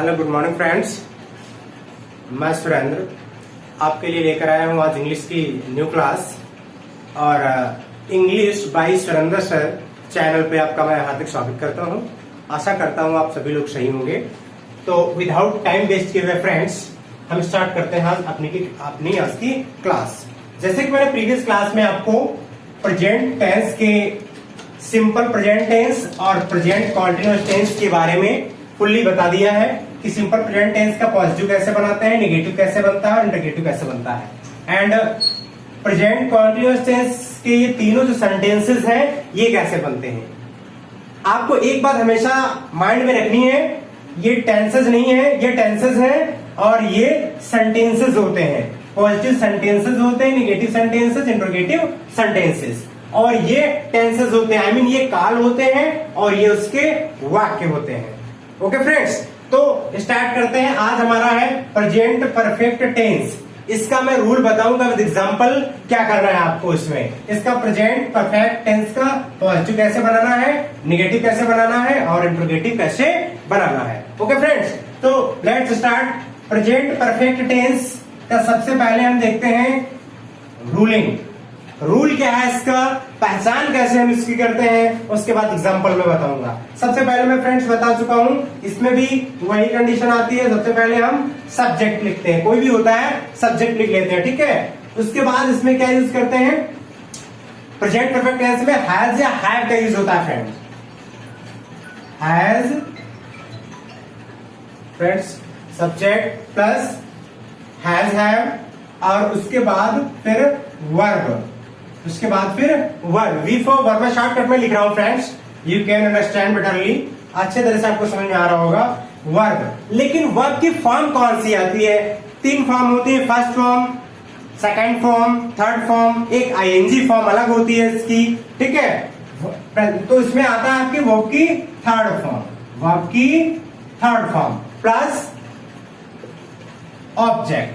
Hello good morning friends, मैं सुरेंद्र आपके लिए लेकर आया हूँ आज इंग्लिश की न्यू क्लास। और English by Surendra sir channel पे आपका मैं हार्दिक स्वागत करता हूँ। आशा करता हूँ आप सभी लोग सही होंगे। तो विदाउट टाइम वेस्ट किए हुए फ्रेंड्स, हम स्टार्ट करते हैं आज अपनी आज की क्लास। जैसे कि मैंने प्रीवियस क्लास में आपको प्रेजेंट टेंस के सिंपल प्रेजेंट टेंस और प्रेजेंट कॉन्टिन्यूअस टेंस के बारे में फुल्ली बता दिया है कि सिंपल प्रेजेंट टेंस का पॉजिटिव कैसे बनाते हैं, नेगेटिव कैसे बनता है और इंटरगेटिव कैसे बनता है। एंड प्रेजेंट कॉन्टिन्यूअस टेंस के ये तीनों जो सेंटेंसेस हैं ये कैसे बनते हैं। आपको एक बात हमेशा माइंड में रखनी है, ये टेंसेस नहीं है, ये टेंसेस हैं और ये सेंटेंसेस होते हैं। पॉजिटिव सेंटेंसेस होते हैं, नेगेटिव सेंटेंसेस, इंटरगेटिव सेंटेंसेस, और ये टेंसेस होते हैं। आई मीन ये काल होते हैं और ये उसके वाक्य होते हैं। ओके फ्रेंड्स, तो स्टार्ट करते हैं। आज हमारा है प्रेजेंट परफेक्ट टेंस। इसका मैं रूल बताऊंगा विद एग्जांपल क्या करना है आपको। इसमें इसका प्रेजेंट परफेक्ट टेंस का पॉजिटिव कैसे बनाना है, नेगेटिव कैसे बनाना है और इंटरगेटिव कैसे बनाना है। ओके फ्रेंड्स, तो let's start. Present perfect tense का सबसे पहले हम देखते हैं रूलिंग। रूल क्या है इसका, पहचान कैसे हम इसकी करते हैं, उसके बाद एग्जांपल में बताऊंगा। सबसे पहले मैं फ्रेंड्स बता चुका हूं, इसमें भी वही कंडीशन आती है। सबसे पहले हम सब्जेक्ट लिखते हैं, कोई भी होता है सब्जेक्ट लिख लेते हैं, ठीक है। उसके बाद इसमें क्या यूज करते हैं, प्रेजेंट परफेक्ट टेंस में हैज या हैव का यूज होता है friends. Has friends subject plus has have, और उसके बाद फिर वर्ब, उसके बाद फिर वर्ब। वी फॉर वर्ब में शॉर्टकट में लिख रहा हूं friends, you can understand betterly, अच्छे तरह से आपको समझ में आ रहा होगा। वर्ब, लेकिन वर्ब की फॉर्म कौन सी आती है? तीन फॉर्म होती है, first form, second form, third form, एक आईएनजी फॉर्म अलग होती है इसकी, ठीक है। तो इसमें आता है आपकी वर्ब की थर्ड फॉर्म, वर्ब की third form plus object.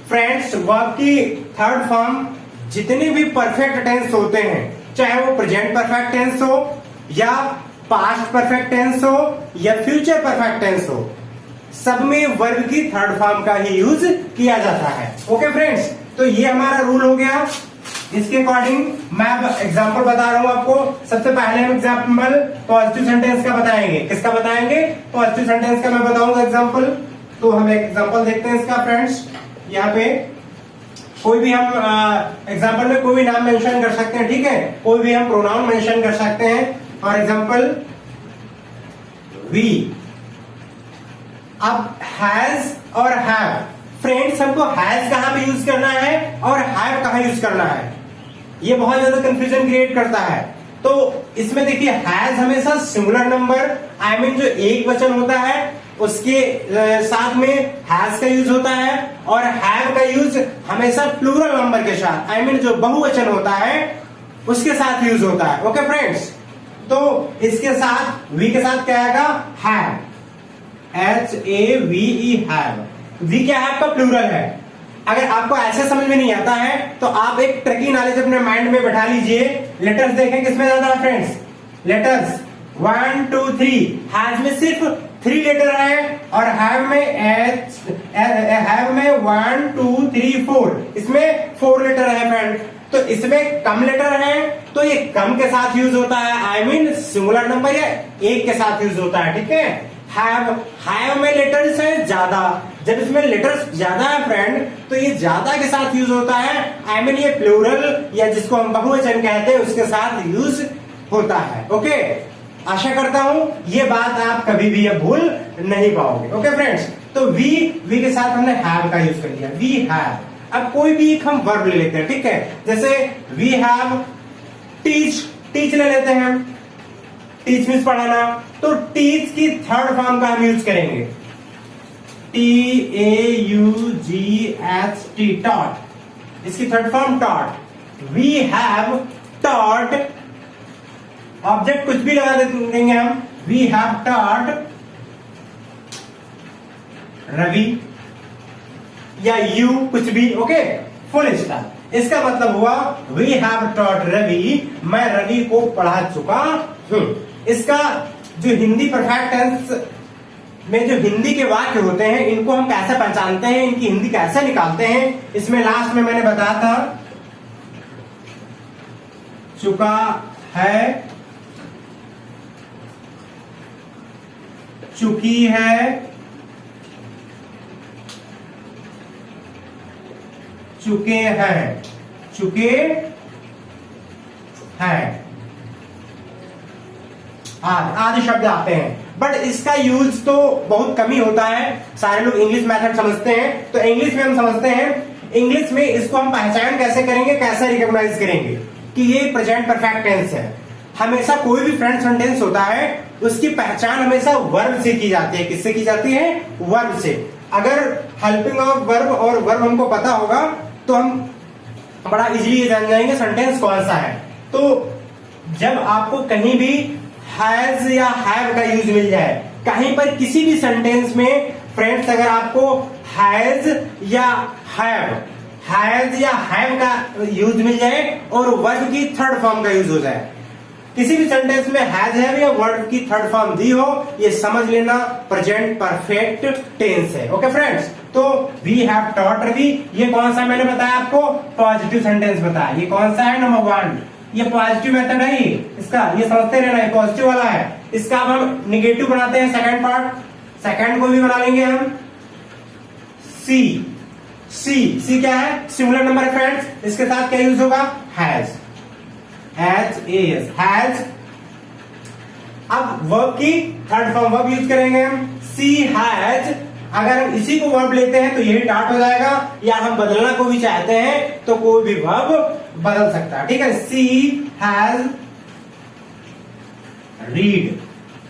Friends, verb की थर्ड फॉर्म जितने भी परफेक्ट टेंस होते हैं, चाहे वो प्रेजेंट परफेक्ट टेंस हो या पास्ट परफेक्ट टेंस हो या फ्यूचर परफेक्ट टेंस हो, सब में वर्ब की थर्ड फॉर्म का ही यूज किया जाता है। ओके फ्रेंड्स, तो ये हमारा रूल हो गया। इसके अकॉर्डिंग मैं अब एग्जांपल बता रहा हूं आपको। सबसे पहले हम एग्जांपल पॉजिटिव सेंटेंस का बताएंगे। किसका बताएंगे? पॉजिटिव सेंटेंस का मैं बताऊंगा एग्जांपल। तो हम एक एग्जांपल देखते हैं इसका फ्रेंड्स। यहाँ पे कोई भी हम एग्जांपल में कोई भी नाम मेंशन कर सकते हैं, ठीक है। कोई भी हम प्रोनाउन मेंशन कर सकते हैं। For example we. अब हैज और हैव, फ्रेंड्स हमको हैज कहां पे यूज करना है और हैव कहां यूज करना है, ये बहुत ज्यादा कंफ्यूजन क्रिएट करता है। तो इसमें देखिए, हैज हमेशा सिंगुलर नंबर, आई मीन जो एक वचन होता है उसके साथ में हैज का यूज होता है, और हैव का यूज हमेशा प्लूरल नंबर के साथ, आई मीन जो बहुवचन होता है उसके साथ यूज होता है। ओके फ्रेंड्स, तो इसके साथ वी के साथ क्या आएगा? Have, HAVE have. वी क्या है? आपका प्लूरल है। अगर आपको ऐसे समझ में नहीं आता है तो आप एक ट्रिकी नॉलेज अपने माइंड में बैठा लीजिए। लेटर्स देखें किसमें ज्यादा है फ्रेंड्स, लेटर्स 1 2 3। हैज में सिर्फ 3 लेटर है और हैव में 1 2 3 4, इसमें 4 लेटर है फ्रेंड। तो इसमें कम लेटर है तो ये कम के साथ यूज होता है, आई मीन सिंगुलर नंबर या एक के साथ यूज होता है, ठीक है। हैव में लेटर्स है ज्यादा, जब इसमें लेटर्स ज्यादा है फ्रेंड तो ये ज्यादा के साथ यूज होता है, आई मीन ये प्लूरल या जिसको हम बहुवचन कहते हैं उसके साथ यूज होता है। ओके, आशा करता हूं ये बात आप कभी भी ये भूल नहीं पाओगे। ओके फ्रेंड्स, तो वी के साथ हमने हैव का यूज कर लिया, वी हैव। अब कोई भी एक हम वर्ब ले लेते हैं, ठीक है। जैसे वी हैव टीच, टीच ले लेते हैं, टीच मीन्स पढ़ाना। तो टीच की थर्ड फॉर्म का हम यूज करेंगे, TAUGHT, टॉट। इसकी third form taught. We have taught, object कुछ भी लगा देंगे हम, वी हैव टॉट रवि या यू, कुछ भी, ओके, फुल स्टॉप। इसका मतलब हुआ वी हैव टॉट रवि, मैं रवि को पढ़ा चुका हूं। इसका जो हिंदी परफेक्ट टेंस में जो हिंदी के वाक्य होते हैं इनको हम कैसे पहचानते हैं, इनकी हिंदी कैसे निकालते हैं, इसमें लास्ट में मैंने बताया था चुका है, चुकी है, चुके हैं, चुके हैं, आदि शब्द आते हैं। बट इसका यूज तो बहुत कम ही होता है, सारे लोग इंग्लिश मेथड समझते हैं, तो इंग्लिश में हम समझते हैं। इंग्लिश में इसको हम पहचान कैसे करेंगे, कैसे रिकॉग्नाइज करेंगे कि ये प्रेजेंट परफेक्ट टेंस है। हमेशा कोई भी फ्रेंड सेंटेंस होता है उसकी पहचान हमेशा वर्ब से की जाती है। किससे की जाती है? वर्ब से। अगर हेल्पिंग ऑफ वर्ब और वर्ब हमको पता होगा तो हम बड़ा इजीली जान जाएंगे सेंटेंस कौन सा है। तो जब आपको कहीं भी हैज या हैव का यूज मिल जाए, कहीं पर किसी भी सेंटेंस में फ्रेंड्स अगर आपको हैज या हैव का यूज मिल जाए और वर्ब की थर्ड फॉर्म का यूज हो जाए, किसी भी सेंटेंस में हैज हैव या वर्ब की थर्ड फॉर्म दी हो, ये समझ लेना प्रेजेंट परफेक्ट टेंस है। ओके फ्रेंड्स, तो वी हैव टॉट रवि, ये कौन सा मैंने बताया आपको? पॉजिटिव सेंटेंस बताया। ये कौन सा है? नंबर 1। ये पॉजिटिव मेथड है इसका, ये समझते रहना है, पॉजिटिव वाला है। इसका अब हम निगेटिव बनाते हैं सेकंड पार्ट, सेकंड को भी बना लेंगे हम। सी क्या है? सिंगुलर नंबर फ्रेंड्स, इसके साथ क्या यूज होगा? Has, has. अब वर्ब की थर्ड फॉर्म वर्ब यूज करेंगे हम, सी हैज। अगर हम इसी को वर्ब लेते हैं तो यही टाट हो जाएगा, या हम बदलना को भी चाहते हैं तो कोई भी वर्ब बदल सकता है। ठीक है, she has read,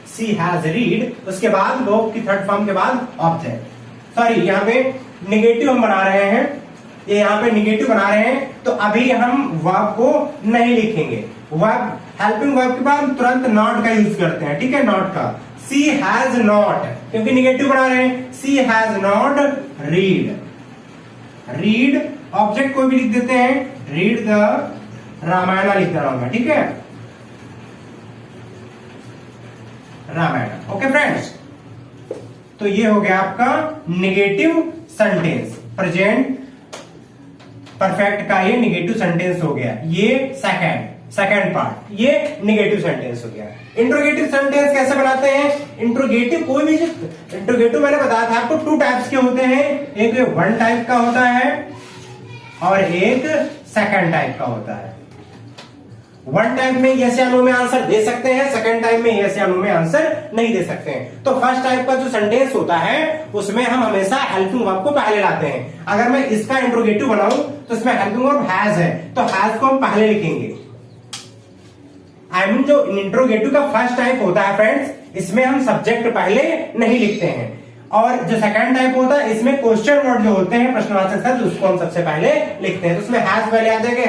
she has read. उसके बाद वर्ब की थर्ड फॉर्म के बाद ऑब्जेक्ट। सॉरी, यहाँ पे निगेटिव हम बना रहे हैं, ये यहाँ पे निगेटिव बना रहे हैं, तो अभी हम वर्ब को नहीं लिखेंगे। वर्ब हेल्पिंग वर्ब के बाद तुरंत नॉट का यूज करते हैं। ठीक है, नॉट का। सी हैज नॉट, क्योंकि निगेटिव बना रहे हैं, she has not read. Read object को भी लिख देते हैं, रीड द रामायण लिख रहा हूं मैं। ठीक है, रामायण। ओके फ्रेंड्स, तो ये हो गया आपका निगेटिव सेंटेंस, प्रेजेंट परफेक्ट का ये निगेटिव सेंटेंस हो गया। ये सेकंड पार्ट, ये निगेटिव सेंटेंस हो गया। इंट्रोगेटिव सेंटेंस कैसे बनाते हैं? इंट्रोगेटिव कोई भी इंट्रोगेटिव मैंने बताया था आपको 2 टाइप्स के होते हैं, एक 1 टाइप का होता है और एक 2nd टाइप का होता है। 1 टाइप में यस या नो में आंसर दे सकते हैं, 2nd टाइप में यस या नो में आंसर नहीं दे सकते हैं। तो फर्स्ट टाइप का जो सेंटेंस होता है उसमें हम हमेशा हेल्पिंग वर्ब को पहले लाते हैं। अगर मैं इसका इंट्रोगेटिव बनाऊं तो इसमें हेल्पिंग वर्ब हैज है, तो हैज को हम पहले लिखेंगे। जो इंट्रोगेटिव का फर्स्ट टाइप होता है फ्रेंड्स, इसमें हम सब्जेक्ट पहले नहीं लिखते हैं, और जो 2nd टाइप होता है इसमें क्वेश्चन वर्ड जो होते हैं, प्रश्नवाचक शब्द, उसको हम सबसे पहले लिखते हैं। तो उसमें हैज पहले आ जाएगा,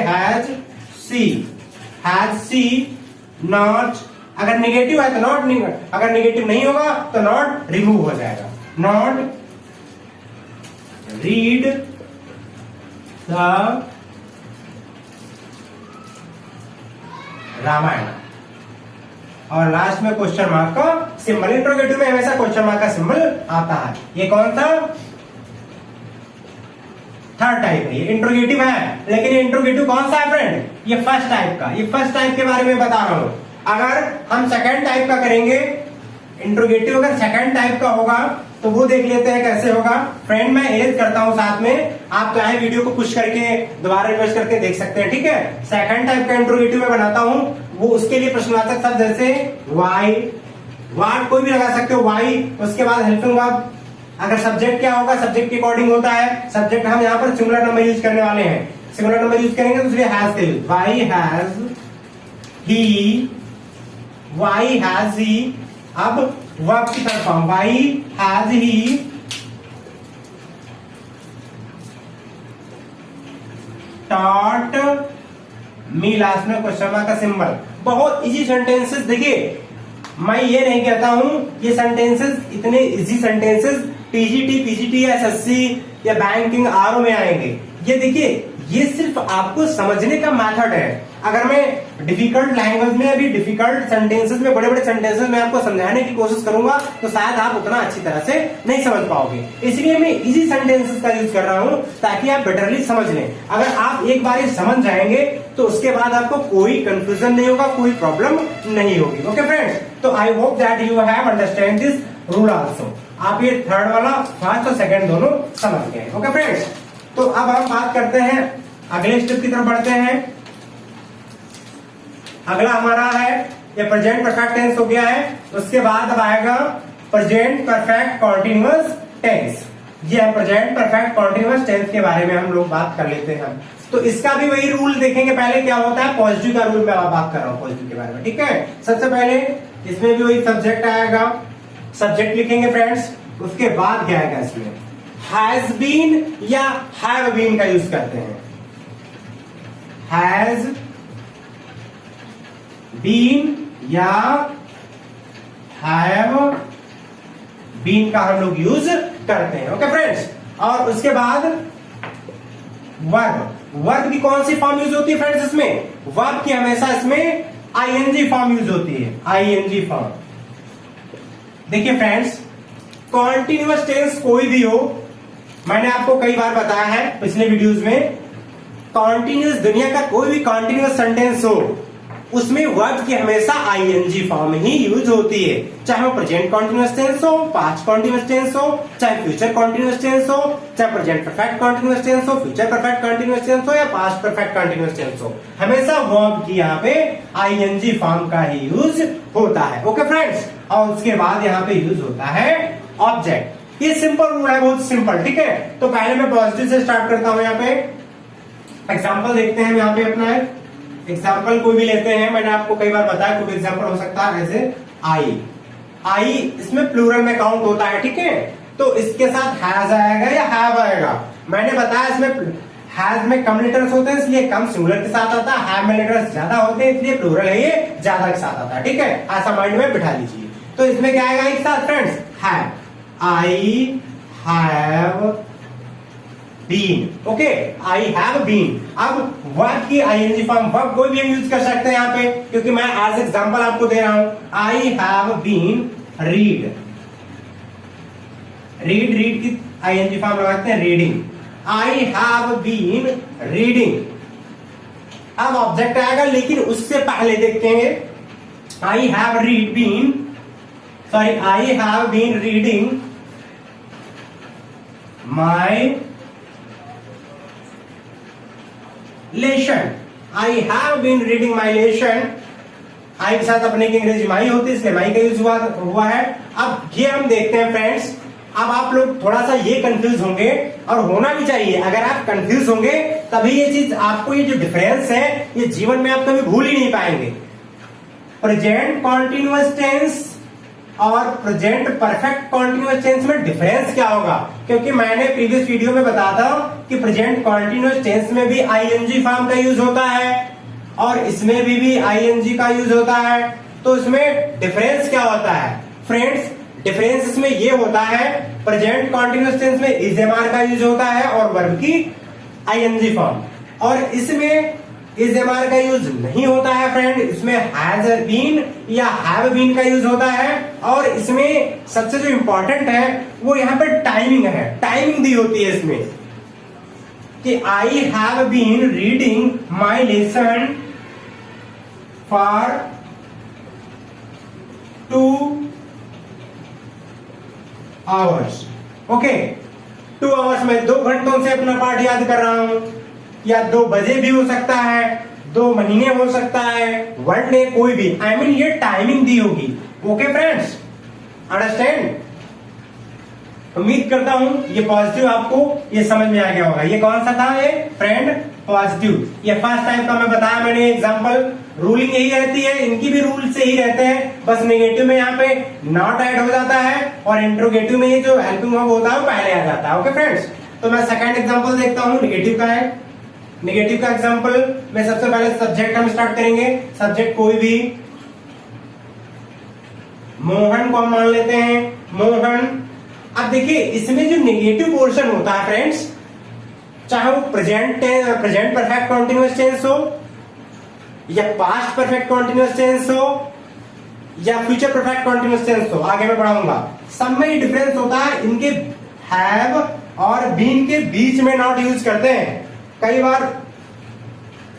हैज सी नॉट। अगर निगेटिव है तो नॉट, अगर निगेटिव नहीं होगा तो नॉट रिमूव हो जाएगा। Not read the Ramayana. और लास्ट में क्वेश्चन मार्क का सिंबल। इंट्रोगेटिव में हमेशा क्वेश्चन मार्क का सिंबल आता है। ये कौन सा? 3rd टाइप है। ये इंट्रोगेटिव है, लेकिन ये इंट्रोगेटिव कौन सा है फ्रेंड? ये फर्स्ट टाइप का। ये फर्स्ट टाइप के बारे में बता रहा हूं। अगर हम 2nd टाइप का करेंगे इंट्रोगेटिव, अगर 2nd टाइप का होगा तो वो देख लेते हैं कैसे होगा। फ्रेंड मैं एज करता हूं साथ में, आप चाहे वीडियो को पुश करके दोबारा रिवर्स करके देख सकते हैं। ठीक है, 2nd टाइप का इंट्रोगेटिव में बनाता हूं, वो उसके लिए प्रश्नवाचक शब्द जैसे वाई, वाट कोई भी लगा सकते हो, वाई। उसके बाद हेल्पिंग वर्ब। अगर सब्जेक्ट क्या होगा, सब्जेक्ट के अकॉर्डिंग होता है। सब्जेक्ट हम यहाँ पर सिंगुलर नंबर यूज करने वाले हैं, सिंगुलर नंबर यूज करेंगे तो इसलिए हैज का use. Why has he, why has he. अब वर्ब की third form, why has he taught me. Last में क्वेश्चन मार्क का सिंबल। बहुत इजी सेंटेंसेस। देखिए, मैं ये नहीं कहता हूं ये सेंटेंसेस, इतने easy sentences TGT, PGT, SSC या बैंकिंग, आरओ में आएंगे। ये देखिए, ये सिर्फ आपको समझने का मेथड है। अगर मैं डिफिकल्ट लैंग्वेज में, अभी डिफिकल्ट सेंटेंसेस में, बड़े बड़े सेंटेंसेस में आपको समझाने की कोशिश करूंगा तो शायद आप उतना अच्छी तरह से नहीं समझ पाओगे। इसलिए मैं इजी सेंटेंसेस का यूज कर रहा हूं ताकि आप बेटरली समझ लें। अगर आप एक बार समझ जाएंगे तो उसके बाद आपको कोई कंफ्यूजन नहीं होगा, कोई प्रॉब्लम नहीं होगी। ओके फ्रेंड्स, तो I hope that you have understand this rule also. आप ये थर्ड वाला, फर्स्ट और सेकंड दोनों समझ गए। ओके फ्रेंड्स, तो अब हम बात करते हैं, अगले स्टेप की तरफ बढ़ते हैं। अगला हमारा है, ये प्रेजेंट परफेक्ट टेंस हो गया है। उसके बाद अब आएगा प्रेजेंट परफेक्ट कॉन्टिन्यूअस टेंस। ये है प्रेजेंट परफेक्ट कॉन्टिन्यूअस टेंस के बारे में हम लोग बात कर लेते हैं। तो इसका भी वही रूल देखेंगे। पहले क्या होता है, पॉजिटिव का रूल मैं बात कर रहा हूं, पॉजिटिव के बारे में। ठीक है, सबसे पहले इसमें भी वही सब्जेक्ट आएगा, सब्जेक्ट लिखेंगे फ्रेंड्स। उसके बाद क्या आएगा, इसमें हैज बीन या हैव बीन का यूज करते हैं। हैज बीन या हैव बीन का हम लोग यूज करते हैं। ओके फ्रेंड्स, और उसके बाद वर्ब। वर्ब की कौन सी फॉर्म यूज होती है फ्रेंड्स इसमें? वर्ब की हमेशा इसमें आईएनजी फॉर्म यूज होती है, आईएनजी फॉर्म। देखिए फ्रेंड्स, कॉन्टिन्यूअस टेंस कोई भी हो, मैंने आपको कई बार बताया है पिछले वीडियोस में, कॉन्टिन्यूअस दुनिया का कोई भी कॉन्टिन्यूअस सेंटेंस हो उसमें वर्ब की हमेशा आईएनजी फॉर्म ही यूज होती है। चाहे वो प्रेजेंट कॉन्टिन्यूअस टेंस हो, पास्ट कॉन्टिन्यूअस टेंस हो, चाहे फ्यूचर कॉन्टिन्यूअस टेंस हो, चाहे प्रेजेंट परफेक्ट कॉन्टिन्यूअस टेंस हो, फ्यूचर परफेक्ट कॉन्टिन्यूअस टेंस हो या पास्ट परफेक्ट कॉन्टिन्यूअस टेंस हो, हमेशा वर्ब की यहाँ पे आईएनजी फॉर्म का ही यूज होता है। ओके फ्रेंड्स, और उसके बाद यहाँ पे यूज होता है ऑब्जेक्ट। ये सिंपल रूल है, बहुत सिंपल। ठीक है, तो पहले मैं पॉजिटिव से स्टार्ट करता हूं। यहाँ पे एग्जाम्पल देखते हैं। यहाँ पे अपना एग्जाम्पल कोई भी लेते हैं, मैंने आपको कई बार बताया, कोई भी एग्जाम्पल हो सकता है जैसे आई। आई इसमें प्लूरल में काउंट होता है। ठीक है, तो इसके साथ हैज आएगा या हैव आएगा। मैंने बताया इसमें हैज में कम लेटर्स होते हैं इसलिए कम सिंगुलर के साथ आता है, हैव में लेटर्स ज्यादा होते हैं इसलिए प्लूरल है, ये ज्यादा के साथ आता है। ठीक है, ऐसा माइंड में बिठा लीजिए। तो इसमें क्या आएगा एक साथ friends, have. I have been. Okay, I have been. अब वर्ब की आईएनजी फॉर्म, वर्ब कोई भी हम यूज कर सकते हैं यहाँ पे, क्योंकि मैं एज एग्जांपल आपको दे रहा हूं। I have been read. Read, read की आईएनजी फॉर्म लगाते हैं reading. I have been reading. अब ऑब्जेक्ट आएगा, लेकिन उससे पहले देखेंगे I have read been, sorry I have been reading my lesson. I have been reading my lesson. I के साथ अपने की अंग्रेजी माई होती है इसलिए माई का यूज हुआ है। अब ये हम देखते हैं फ्रेंड्स, अब आप लोग थोड़ा सा ये कंफ्यूज होंगे, और होना भी चाहिए। अगर आप कंफ्यूज होंगे तभी ये चीज आपको, ये जो डिफरेंस है ये जीवन में आप कभी भूल ही नहीं पाएंगे। प्रेजेंट कॉन्टिन्यूअस टेंस और प्रेजेंट परफेक्ट कॉन्टिन्यूअस टेंस में डिफरेंस क्या होगा, क्योंकि मैंने प्रीवियस वीडियो में बताया था कि प्रेजेंट कॉन्टिन्यूअस टेंस में भी आईएनजी फॉर्म का यूज होता है और इसमें भी आईएनजी का यूज होता है। तो इसमें डिफरेंस क्या होता है फ्रेंड्स? डिफरेंस इसमें ये होता है, प्रेजेंट कॉन्टिन्यूअस टेंस में इज एम आर का यूज होता है और वर्ब की आईएनजी फॉर्म, और इसमें इज एम आर का यूज नहीं होता है फ्रेंड। इसमें हैज बीन या हैव बीन का यूज होता है, और इसमें सबसे जो इंपॉर्टेंट है वो यहाँ पे टाइमिंग है। टाइमिंग दी होती है इसमें कि I have been reading my lesson for 2 hours. Okay, 2 hours में 2 घंटों से अपना पाठ याद कर रहा हूं, या 2 बजे भी हो सकता है, 2 महीने हो सकता है, 1 डे, कोई भी। आई मीन ये टाइमिंग दी होगी। Okay friends, understand? उम्मीद करता हूं ये पॉजिटिव आपको ये समझ में आ गया होगा। ये कौन सा था ये फ्रेंड? पॉजिटिव। ये फर्स्ट टाइप का मैं बताया मैंने एग्जांपल। रूलिंग यही रहती है, इनकी भी रूल से ही रहते हैं, बस नेगेटिव में यहाँ पे नॉट ऐड हो जाता है और इंट्रोगेटिव में ये जो हेल्पिंग वर्ब होता है वो पहले आ जाता है। ओके फ्रेंड्स, तो मैं सेकंड एग्जांपल देखता हूँ, नेगेटिव का है। नेगेटिव का एग्जांपल में सबसे पहले सब्जेक्ट हम स्टार्ट करेंगे। सब्जेक्ट कोई भी, मोहन को हम मान लेते हैं, मोहन। अब देखिए इसमें जो नेगेटिव पोर्शन होता है फ्रेंड्स, चाहे वो प्रेजेंट परफेक्ट कंटीन्यूअस टेंस हो या पास्ट परफेक्ट कॉन्टिन्यूअस टेंस हो या फ्यूचर परफेक्ट कॉन्टिन्यूअस टेंस हो, आगे मैं पढ़ाऊंगा, सब में ही डिफरेंस होता है। इनके हैव और बीन के बीच में नॉट यूज करते हैं। कई बार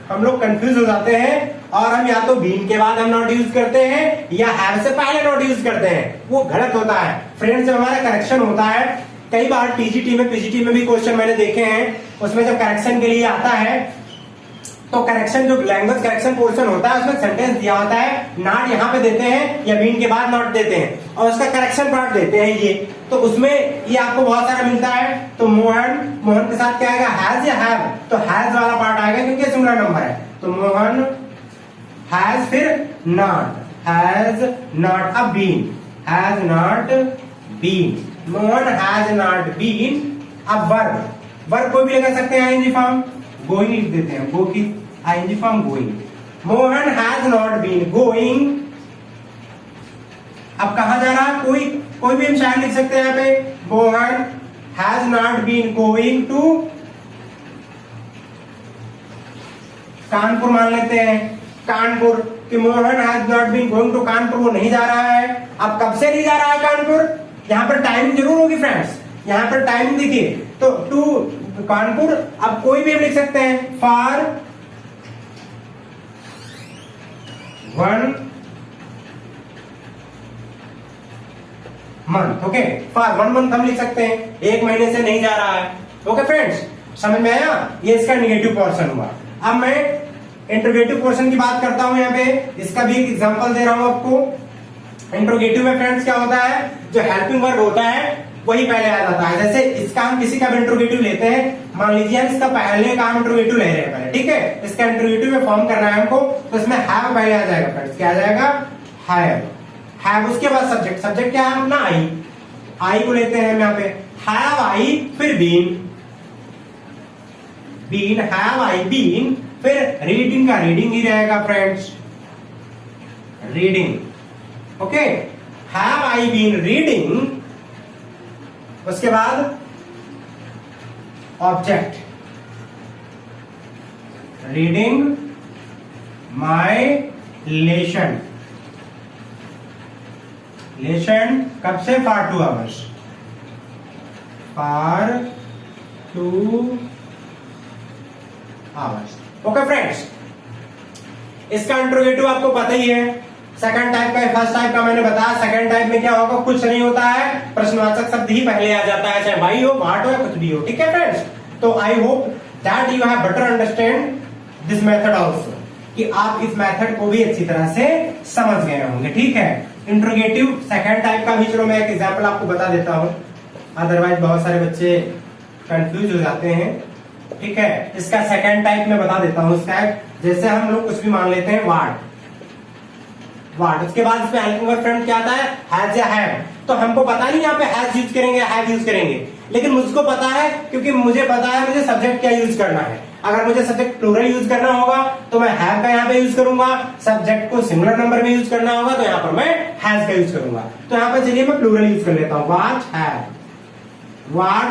हम लोग कंफ्यूज हो जाते हैं और हम या तो बीन के बाद हम नॉट यूज करते हैं या हैव से पहले नॉट यूज करते हैं, वो गलत होता है फ्रेंड्स। जब हमारा करेक्शन होता है, कई बार टीजीटी में पीजीटी में भी क्वेश्चन मैंने देखे हैं, उसमें जब करेक्शन के लिए आता है तो करेक्शन जो लैंग्वेज करेक्शन पोर्शन होता है उसमें सेंटेंस दिया होता है, नॉट यहाँ पे देते हैं या बीन के बाद नॉट देते हैं और उसका करेक्शन पार्ट देते हैं ये, तो उसमें ये आपको बहुत सारा मिलता है। तो मोहन के साथ क्या आएगा, हैज या हैव, तो हैज वाला पार्ट आएगा क्योंकि सिंगुलर नंबर है। तो मोहन हैज, फिर not, has not a been, has not been, Mohan has not been. अब वर्ब कोई भी लगा सकते हैं, आईएनजी फॉर्म गोइंग लिख देते हैं, गो की ING form going. Mohan has not been going, अब कहा जा रहा, कोई भी हम शायद लिख सकते हैं यहाँ पे, Mohan has not been going to Kanpur, मान लेते हैं कानपुर, कि Mohan has not been going to Kanpur, वो नहीं जा रहा है। अब कब से नहीं जा रहा है कानपुर, यहाँ पर टाइमिंग जरूर होगी फ्रेंड्स, यहाँ पर टाइमिंग देखिए, तो टू कानपुर, अब कोई भी हम लिख सकते हैं, for 1 month, okay, for 1 month हम लिख सकते हैं, 1 महीने से नहीं जा रहा है। ओके फ्रेंड्स, समझ में आया, ये इसका निगेटिव पोर्शन हुआ। अब मैं इंट्रोगेटिव पोर्शन की बात करता हूं, यहाँ पे इसका भी एक एग्जांपल दे रहा हूं आपको। इंट्रोगेटिव में फ्रेंड्स क्या होता है, जो हेल्पिंग वर्ब होता है वही पहले आ जाता है। जैसे इसका हम किसी का भी इंट्रोगेटिव लेते हैं, मान लीजिए हम इसका पहले का इंट्रोगेटिव ले रहे हैं पहले, ठीक है, इसका इंट्रोगेटिव में फॉर्म करना है हमको, तो इसमें हैव पहले आ जाएगा फ्रेंड्स, क्या आ जाएगा, हैव, उसके बाद सब्जेक्ट क्या है अपना, आई को लेते हैं हम यहाँ पे, हैव आई, फिर बीन, हैव आई बीन, फिर रीडिंग का रीडिंग ही रहेगा friends, reading, okay, have I been reading, उसके बाद ऑब्जेक्ट, रीडिंग माय लेसन, कब से, for 2 hours, for 2 hours. Okay friends, इसका इंट्रोगेटिव आपको पता ही है। सेकंड टाइप का, फर्स्ट टाइप का मैंने बताया, सेकंड टाइप में क्या होगा, कुछ नहीं होता है, प्रश्नवाचक शब्द ही पहले आ जाता है, चाहे वाई हो, वाट हो या कुछ भी हो, ठीक है फ्रेंड्स। तो I hope that you have better understand this method also, कि आप इस मेथड को भी अच्छी तरह से समझ गए होंगे, ठीक है। इंट्रोगेटिव सेकंड टाइप का भी चलो मैं एक एग्जांपल आपको बता देता हूं, अदरवाइज बहुत सारे बच्चे कंफ्यूज हो जाते हैं, ठीक है। इसका सेकंड टाइप में बता देता हूं। इसका जैसे हम लोग कुछ भी मान लेते हैं, वाट, उसके बाद इसमें हेल्पिंग वर्ब फ्रेंड क्या आता है, हैज या हैव, तो हमको पता नहीं यहाँ पे हैज यूज करेंगे या हैव यूज करेंगे, लेकिन मुझको पता है, क्योंकि मुझे पता है मुझे सब्जेक्ट क्या यूज करना है। अगर मुझे सब्जेक्ट प्लूरल यूज करना होगा तो मैं हैव का यहाँ पे यूज करूंगा, सब्जेक्ट को सिंगुलर नंबर में यूज करना होगा तो यहाँ पर मैं हैज का यूज करूंगा। तो यहाँ पर चलिए मैं प्लूरल यूज कर लेता हूँ, व्हाट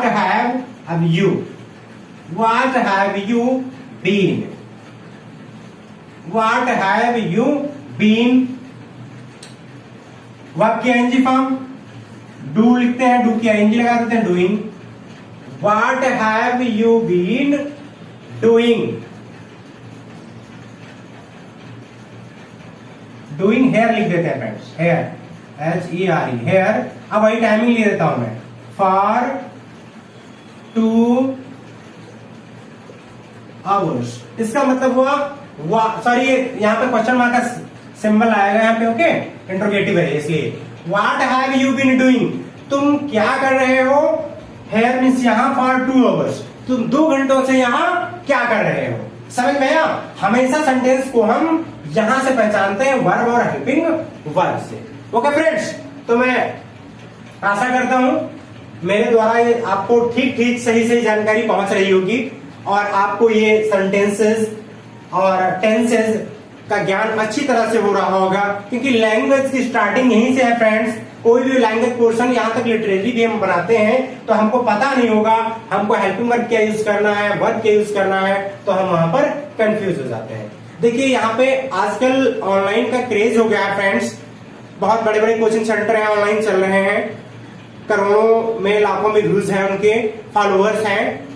हैव अब you, what have you been, what have you been, verb की आईएनजी फॉर्म, डू लिखते हैं, डू की आईएनजी लगा देते हैं, doing, what have you been doing, here लिख देते हैं फ्रेंड्स, हेयर, HERE, हेयर। अब वही टाइमिंग ले देता हूं मैं, फॉर 2 आवर्स। इसका मतलब हुआ, सॉरी यहाँ पे क्वेश्चन मार्क का सिंबल आएगा यहाँ पे, ओके, इंट्रोगेटिव है इसलिए, what have you been doing, तुम क्या कर रहे हो, हेयर मींस यहाँ फॉर 2 आवर्स, तुम 2 घंटों से यहाँ क्या कर रहे हो। समझ में आया, हमेशा सेंटेंस को हम यहां से पहचानते हैं वर्ब और हेल्पिंग वर्ब से। ओके फ्रेंड्स, तो मैं आशा करता हूं मेरे द्वारा ये आपको ठीक सही जानकारी पहुंच रही होगी और आपको ये सेंटेंसेस और टेंसेस का ज्ञान अच्छी तरह से हो रहा होगा, क्योंकि लैंग्वेज की स्टार्टिंग यहीं से है फ्रेंड्स। कोई भी लैंग्वेज पोर्शन यहाँ तक लिटरेरी भी हम बनाते हैं तो हमको पता नहीं होगा हमको हेल्पिंग वर्ब क्या यूज करना है, वर्ब क्या यूज करना है, तो हम वहां पर कंफ्यूज हो जाते हैं। देखिए यहाँ पे आजकल ऑनलाइन का क्रेज हो गया है फ्रेंड्स। बहुत बड़े बड़े कोचिंग सेंटर हैं, ऑनलाइन चल रहे हैं, करोड़ों में लाखों में व्यूज हैं, उनके फॉलोअर्स हैं,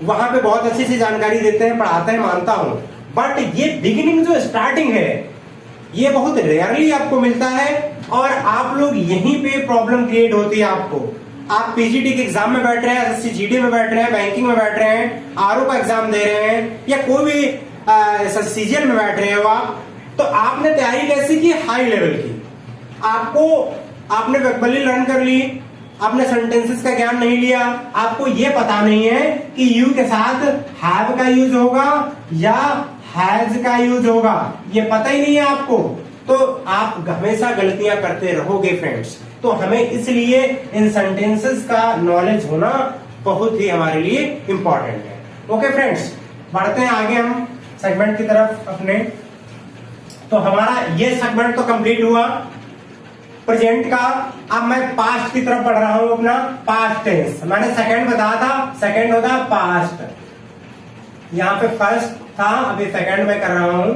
वहां पे बहुत अच्छी सी जानकारी देते हैं, पढ़ाते हैं, मानता हूं। बट ये बिगिनिंग जो स्टार्टिंग है ये बहुत रेयरली आपको मिलता है, और आप लोग यहीं पे प्रॉब्लम क्रिएट होती है आपको। आप पीजीटी के एग्जाम में बैठ रहे हैं, एसएससी जीडी में बैठ रहे हैं, बैंकिंग में बैठ रहे हैं, आरओ का एग्जाम दे रहे हैं, या कोई भी सीजीएल में बैठ रहे हो आप, तो आपने तैयारी कैसी की? हाई लेवल की। आपने वर्बली लर्न कर ली, आपने सेंटेंसेस का ज्ञान नहीं लिया, आपको ये पता नहीं है कि यू के साथ हैव का यूज होगा या हैज का यूज होगा, ये पता ही नहीं है आपको, तो आप हमेशा गलतियां करते रहोगे फ्रेंड्स। तो हमें इसलिए इन सेंटेंसेस का नॉलेज होना बहुत ही हमारे लिए इंपॉर्टेंट है। ओके फ्रेंड्स, बढ़ते हैं आगे हम सेगमेंट की तरफ अपने। तो हमारा ये सेगमेंट तो कंप्लीट हुआ प्रेजेंट का। अब मैं पास्ट की तरफ पढ़ रहा हूं, अपना पास्ट टेंस। मैंने सेकंड बताया था, सेकंड होता है पास्ट, यहां पे फर्स्ट था, अभी सेकंड में कर रहा हूं।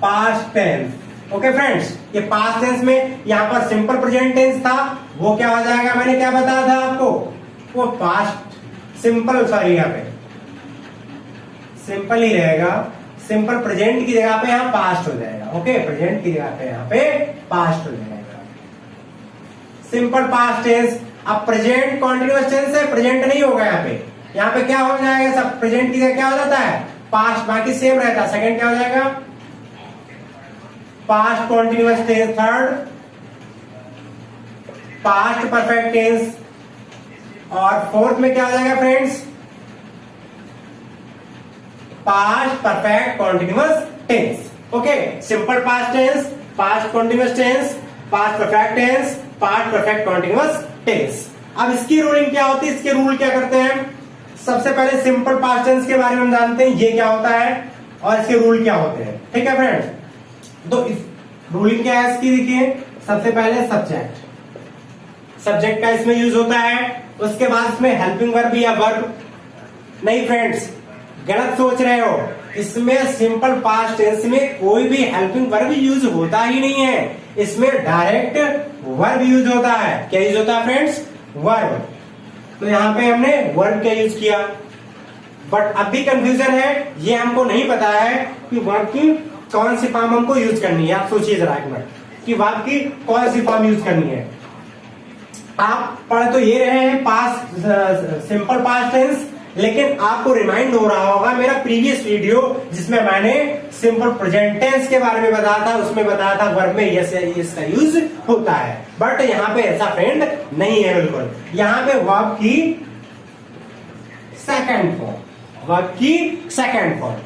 पास्ट टेंस, ओके फ्रेंड्स, ये पास्ट टेंस में यहां पर सिंपल प्रेजेंट टेंस था, वो क्या हो जाएगा? मैंने क्या बताया था आपको? वो पास्ट सिंपल, सॉरी यहाँ पे सिंपल ही रहेगा, सिंपल प्रेजेंट की जगह पे यहां पास्ट हो जाएगा। ओके, प्रेजेंट की जगह पे यहां पे पास्ट हो जाएगा, सिंपल पास्ट टेंस। अब प्रेजेंट कॉन्टिन्यूअस टेंस है, प्रेजेंट नहीं होगा यहाँ पे क्या हो जाएगा? सब प्रेजेंट की जगह क्या हो जाता है? पास्ट, बाकी सेम रहता है। सेकंड क्या हो जाएगा? Past continuous tense. Third past perfect tense, और फोर्थ में क्या हो जाएगा friends? Past perfect continuous tense. Okay, simple past tense, past continuous tense, past perfect tense, past perfect continuous tense. अब इसकी रूलिंग क्या होती है? इसके रूल क्या करते हैं? सबसे पहले सिंपल पास्ट टेंस के बारे में हम जानते हैं, ये क्या होता है और इसके रूल क्या होते हैं। ठीक है फ्रेंड्स, तो रूलिंग क्या है इसकी? देखिए, सबसे पहले सब्जेक्ट का इसमें यूज होता है, उसके बाद इसमें हेल्पिंग वर्ब या वर्ब नहीं फ्रेंड्स, गलत सोच रहे हो, इसमें सिंपल पास्ट टेंस में कोई भी हेल्पिंग वर्ब यूज होता ही नहीं है, इसमें डायरेक्ट वर्ब यूज होता है। क्या यूज होता है फ्रेंड्स? वर्ब। तो यहां पे हमने वर्ब क्या यूज किया, बट अब भी कंफ्यूजन है, ये हमको नहीं पता है कि वर्ब की कौन सी फॉर्म हमको यूज करनी है। आप सोचिए जरा एक मिनट कि वर्ब की कौन सी फॉर्म यूज करनी है। आप पढ़ तो ये रहे हैं पास्ट, सिंपल पास्ट टेंस, लेकिन आपको रिमाइंड हो रहा होगा मेरा प्रीवियस वीडियो जिसमें मैंने सिंपल प्रेजेंट टेंस के बारे में बताया था, उसमें बताया था वर्ब में यस इसका यूज होता है, बट यहाँ पे ऐसा फ्रेंड नहीं है बिल्कुल। यहाँ पे वर्ब की सेकंड फॉर्म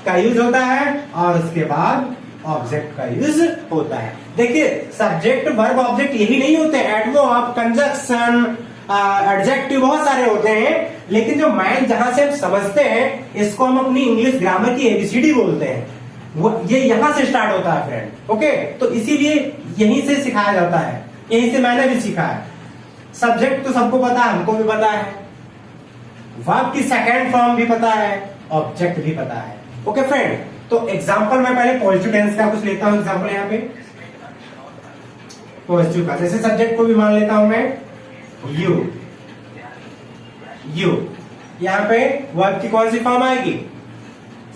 का यूज होता है, और उसके बाद ऑब्जेक्ट का यूज होता है। देखिए, सब्जेक्ट वर्ब ऑब्जेक्ट यही नहीं होते, एडवर्ब, कंजक्शन, एडजेक्टिव बहुत सारे होते हैं, लेकिन जो मैन जहां से हम समझते हैं, इसको हम अपनी इंग्लिश ग्रामर की एबीसीडी बोलते हैं, वो ये यहां से स्टार्ट होता है फ्रेंड। ओके, तो इसीलिए यहीं से सिखाया जाता है, यहीं से मैंने भी सीखा है। सब्जेक्ट तो सबको पता है, हमको भी पता है, वर्ब की सेकंड फॉर्म भी पता है, ऑब्जेक्ट भी पता है। ओके फ्रेंड, तो एग्जाम्पल मैं पहले पॉजिटिव टेंस का कुछ लेता हूं एग्जाम्पल, यहाँ पे पॉजिटिव का, जैसे सब्जेक्ट को भी मान लेता हूं मैं यू। यहाँ पे वर्ब की कौन सी फॉर्म आएगी?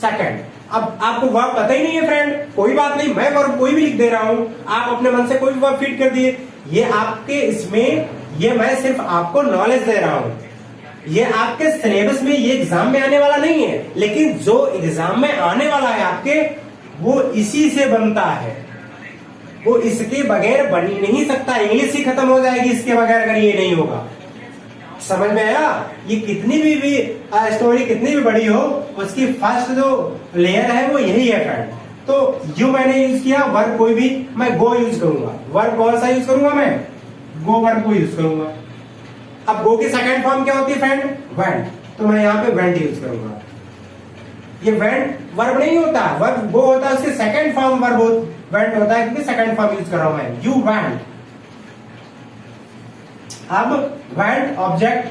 सेकंड। अब आपको वर्ब पता ही नहीं है फ्रेंड, कोई बात नहीं, मैं वर्ब कोई भी लिख दे रहा हूं, आप अपने मन से कोई भी वर्ब फिट कर दिए, ये आपके इसमें, ये मैं सिर्फ आपको नॉलेज दे रहा हूं, ये आपके सिलेबस में, ये एग्जाम में आने वाला नहीं है, लेकिन जो एग्जाम में आने वाला है आपके, वो इसी से बनता है, वो इसके बगैर बन ही नहीं सकता। इंग्लिश ही खत्म हो जाएगी इसके बगैर अगर ये नहीं होगा। समझ में आया? ये कितनी भी स्टोरी कितनी भी बड़ी हो, उसकी फर्स्ट जो लेयर है वो यही है फ्रेंड। तो यू मैंने यूज किया, वर्ब कोई भी, मैं गो यूज करूंगा, वर्ब कौन सा यूज करूंगा? मैं गो वर्ब को यूज करूंगा। अब गो की सेकंड फॉर्म क्या होती है फ्रेंड? वेंट, तो मैं यहाँ पे वेंट यूज करूंगा। ये वेंट वर्ब नहीं होता, वर्ब गो होता है, उसकी सेकंड फॉर्म वर्ब वेंट होता है, क्योंकि सेकंड फॉर्म यूज कर रहा हूं मैं, यू वेंट। अब वेंट ऑब्जेक्ट,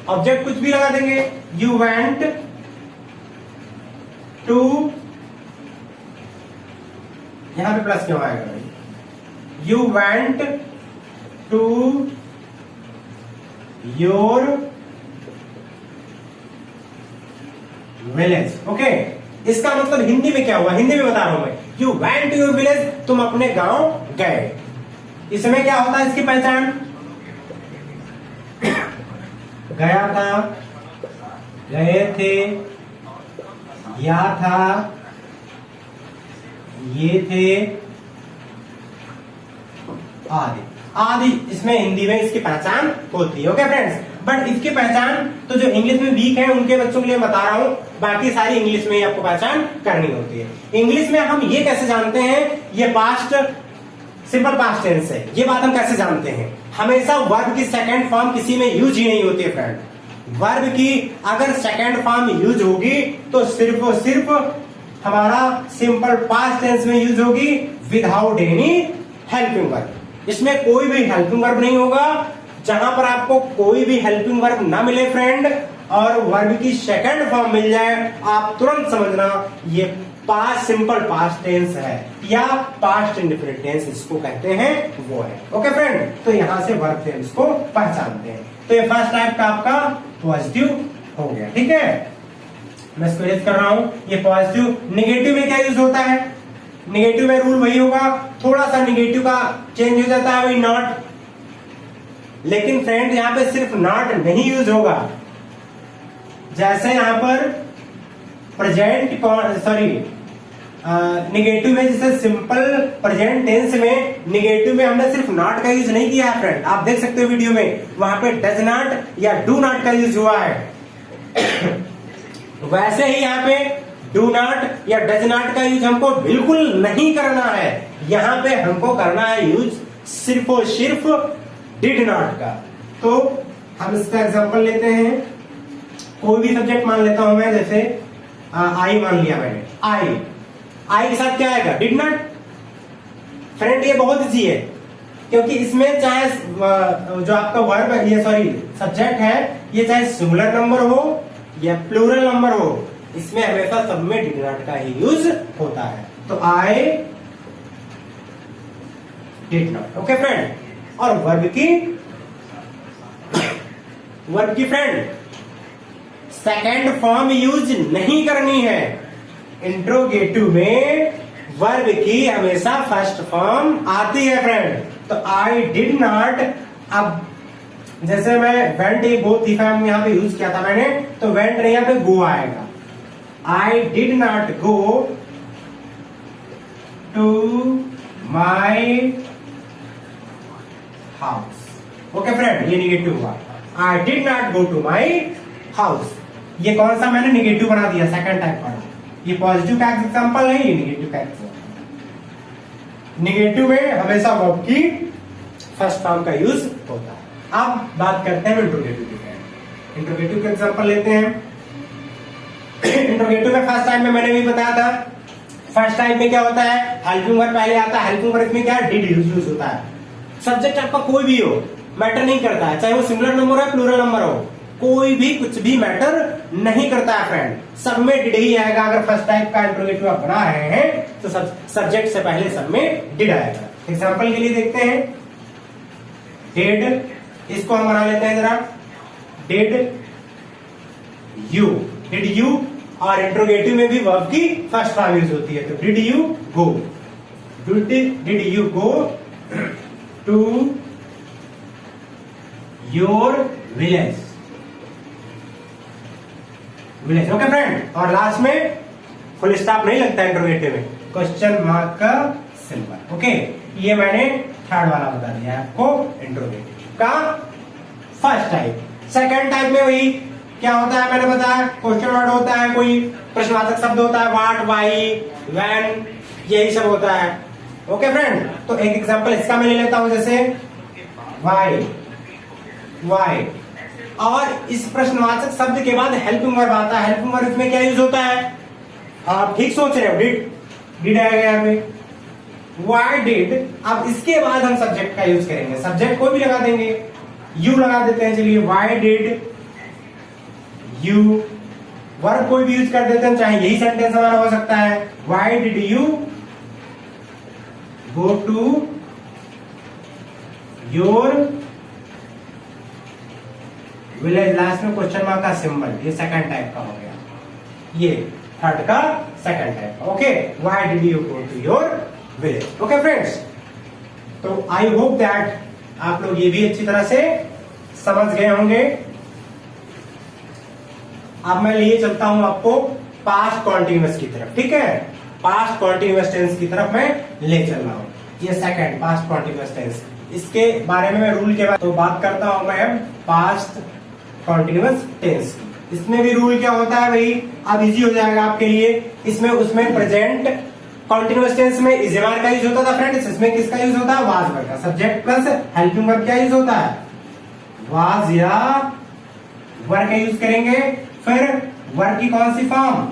ऑब्जेक्ट कुछ भी लगा देंगे। यू वेंट टू, यहां पे प्लस क्यों आएगा भाई? You went to your village. Okay, इसका मतलब हिंदी में क्या हुआ, हिंदी में बता रहा हूं मैं। You went to your village, तुम अपने गांव गए। इसमें क्या होता है इसकी पहचान? गया था, गए थे, या था, ये थे, आदि आदि। इसमें हिंदी में इसकी पहचान होती है। ओके फ्रेंड्स, बट इसकी पहचान तो जो इंग्लिश में वीक है उनके बच्चों के लिए बता रहा हूं, बाकी सारी इंग्लिश में ही आपको पहचान करनी होती है। इंग्लिश में हम ये कैसे जानते हैं ये पास्ट सिंपल पास्ट टेंस है, ये बात हम कैसे जानते हैं? हमेशा वर्ब की सेकंड फॉर्म किसी में यूज ही नहीं होती है फ्रेंड। वर्ब की अगर सेकंड फॉर्म यूज होगी तो सिर्फ और सिर्फ हमारा सिंपल पास्ट टेंस में यूज होगी, विदाउट एनी हेल्पिंग वर्ब। इसमें कोई भी हेल्पिंग वर्ब नहीं होगा। जहां पर आपको कोई भी हेल्पिंग वर्ब ना मिले फ्रेंड और वर्ब की सेकंड फॉर्म मिल जाए, आप तुरंत समझना ये पास्ट सिंपल पास्ट टेंस है या पास्ट इंडेफिनिट टेंस इसको कहते हैं, वो है। ओके फ्रेंड, तो यहां से वर्ब से इसको पहचानते हैं। तो ये फर्स्ट टाइप का आपका पॉजिटिव हो गया, ठीक है। मैं इसको रेज कर रहा हूं, ये पॉजिटिव। निगेटिव में क्या यूज होता है? निगेटिव में रूल वही होगा, थोड़ा सा निगेटिव का चेंज हो जाता है, वही नॉट। लेकिन फ्रेंड यहां पे सिर्फ नॉट नहीं यूज होगा। जैसे यहां पर प्रेजेंट सॉरी निगेटिव में, जैसे सिंपल प्रेजेंट टेंस में निगेटिव में हमने सिर्फ नॉट का यूज नहीं किया है फ्रेंड, आप देख सकते हो वीडियो में, वहां पे डज नॉट या डू नॉट का यूज हुआ है। वैसे ही यहाँ पे डू नॉट या डज नॉट का यूज हमको बिल्कुल नहीं करना है। यहां पे हमको करना है यूज सिर्फ और सिर्फ डिड नॉट का। तो हम इसका एग्जांपल लेते हैं। कोई भी सब्जेक्ट मान लेता हूं मैं, जैसे आई मान लिया मैंने। आई के साथ क्या आएगा? Did not. फ्रेंड ये बहुत इजी है, क्योंकि इसमें चाहे जो आपका वर्ब है, ये सॉरी सब्जेक्ट है, ये चाहे सिंगुलर नंबर हो या प्लूरल नंबर हो, इसमें हमेशा सब में डिड नॉट का ही यूज होता है। तो आई डिड नॉट। ओके फ्रेंड, और वर्ब की फ्रेंड सेकेंड फॉर्म यूज नहीं करनी है। इंट्रोगेटिव में वर्ब की हमेशा फर्स्ट फॉर्म आती है फ्रेंड। तो आई डिड नॉट, अब जैसे मैं वेंट ये गो थी फॉर्म यहां पे यूज किया था मैंने, तो वेंट नहीं यहां पे गो आएगा। I did not go to my house. Okay friend, ये निगेटिव हुआ। I did not go to my house, ये कौन सा मैंने निगेटिव बना दिया, सेकंड टाइप का। ये पॉजिटिव का एग्जांपल नहीं, ये निगेटिव का एग्जांपल। निगेटिव में हमेशा वर्ब की फर्स्ट फॉर्म का यूज होता है। अब बात करते हैं इंट्रोगेटिव की। इंट्रोगेटिव का एग्जांपल लेते हैं। इंट्रोगेटिव में फर्स्ट टाइम में मैंने भी बताया था, फर्स्ट टाइम में क्या होता है, हेल्पिंग वर्ब पहले आता है। हेल्पिंग वर्ब में क्या डिड यूज होता है। सब्जेक्ट आपका कोई भी हो, मैटर नहीं करता है, चाहे वो सिंगुलर नंबर हो प्लूरल नंबर हो, कोई भी कुछ भी मैटर नहीं करता है फ्रेंड, सब में डिड ही आएगा। अगर फर्स्ट टाइप का इंट्रोगेटिव आप बना रहे हैं तो सब्जेक्ट से पहले सब में डिड आएगा। एग्जांपल के लिए देखते हैं, डिड, इसको हम बना लेते हैं जरा, डिड यू, और इंट्रोगेटिव में भी वर्ब की फर्स्ट फॉर्म यूज होती है। तो did you go, did you go to your village. Okay friend, और लास्ट में फुल स्टॉप नहीं लगता इंट्रोगेटिव में, क्वेश्चन मार्क का सिंबल। ओके, ये मैंने थर्ड वाला बता दिया आपको इंट्रोगेटिव का फर्स्ट टाइप। सेकंड टाइप में वही क्या होता है मैंने बताया, क्वेश्चन वर्ड होता है, कोई प्रश्नवाचक शब्द होता है, व्हाट, व्हाई, व्हेन, यही सब होता है। ओके फ्रेंड, तो एक एग्जांपल इसका मैं ले लेता हूं, जैसे व्हाई, और इस प्रश्नवाचक शब्द के बाद हेल्पिंग वर्ब आता है। हेल्पिंग वर्ब में क्या यूज होता है, आप ठीक सोच रहे हो, डिड आएगा यहाँ पे, व्हाई डिड। अब इसके बाद हम सब्जेक्ट का यूज करेंगे, सब्जेक्ट कोई भी लगा देंगे, यू लगा देते हैं, चलिए व्हाई डिड यू, वर्ब कोई भी यूज कर देते हैं, चाहे यही सेंटेंस हमारा हो सकता है, why did you go to your village, last में क्वेश्चन मार्क का सिंबल, ये सेकंड टाइप का हो गया, ये थर्ड का सेकंड टाइप का। Okay, why did you go to your village. Okay friends, तो आई होप दैट आप लोग ये भी अच्छी तरह से समझ गए होंगे। अब मैं लिए चलता हूं आपको पास्ट कॉन्टिन्यूअस की तरफ, ठीक है, पास्ट कॉन्टिन्यूअस टेंस की तरफ मैं ले चल रहा हूं। ये सेकंड पास्ट कॉन्टिन्यूअस टेंस, इसके बारे में मैं रूल के बाद तो बात करता हूं मैं पास्ट कॉन्टिन्यूअस टेंस की। इसमें भी रूल क्या होता है भाई, अब इजी हो जाएगा आपके लिए। इसमें उसमें प्रेजेंट कॉन्टिन्यूअस टेंस में इज वर्ब का यूज होता था फ्रेंड्स, इसमें किसका यूज होता है, वाज वर्ब का। सब्जेक्ट प्लस हेल्पिंग वर्ब क्या यूज होता है, वाज या वर्ब का यूज करेंगे। फिर वर्ब की कौन सी फॉर्म,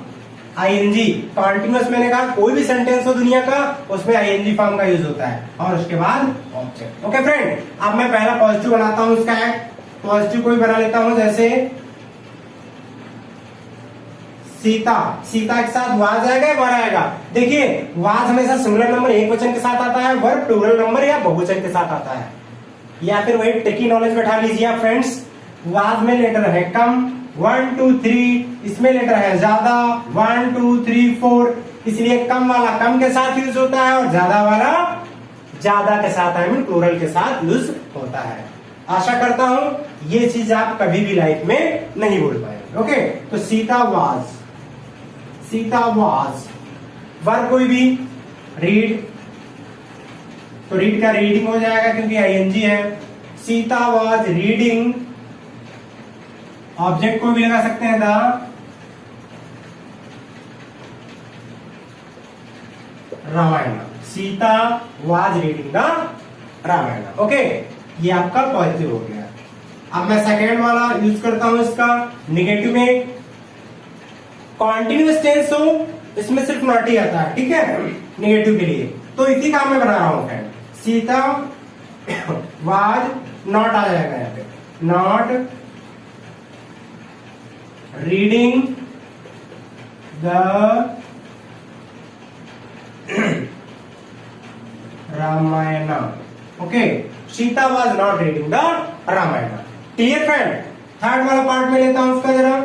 आईएनजी। कॉन्टिन्यूअस मैंने कहा कोई भी सेंटेंस हो दुनिया का, उसमें आईएनजी फॉर्म का यूज होता है, और उसके बाद ऑब्जेक्ट। ओके फ्रेंड, अब मैं पहला पॉजिटिव बनाता हूं, उसका पॉजिटिव कोई बना लेता हूं, जैसे सीता, सीता के साथ वाज आएगा या वर आएगा। देखिए वाज हमेशा सिंगुलर नंबर एक वचन के साथ आता है, वर्ब प्लूरल नंबर या बहुवचन के साथ आता है, या फिर वही ट्रिकी नॉलेज बैठा लीजिए आप फ्रेंड्स। वाज में लेटर है कम 1 2 3, इसमें लेटर है ज्यादा 1 2 3 4, इसलिए कम वाला कम के साथ यूज होता है और ज्यादा वाला ज्यादा के साथ, आई मीन प्लूरल के साथ यूज होता है। आशा करता हूं ये चीज आप कभी भी लाइफ में नहीं भूल पाएंगे। ओके, तो Sita was, Sita was. Verb कोई भी, रीड, तो रीड का रीडिंग हो जाएगा क्योंकि आईएनजी है। सीता वाज रीडिंग, ऑब्जेक्ट को भी लगा सकते हैं the Ramayana, Sita was reading the Ramayana. Okay, ये आपका पॉजिटिव हो गया। अब मैं सेकेंड वाला यूज करता हूं, इसका नेगेटिव में कॉन्टिन्यूअस टेंस हो, इसमें सिर्फ नॉट ही आता है, ठीक है, नेगेटिव के लिए। तो इसी काम में बना रहा हूं फ्रेंड, सीता वाज, नॉट आ जाएगा यहाँ पे, not reading the Ramayana. Okay, Sita was not reading the Ramayana. Clear friend. Third वाला पार्ट में लेता हूं उसका जरा,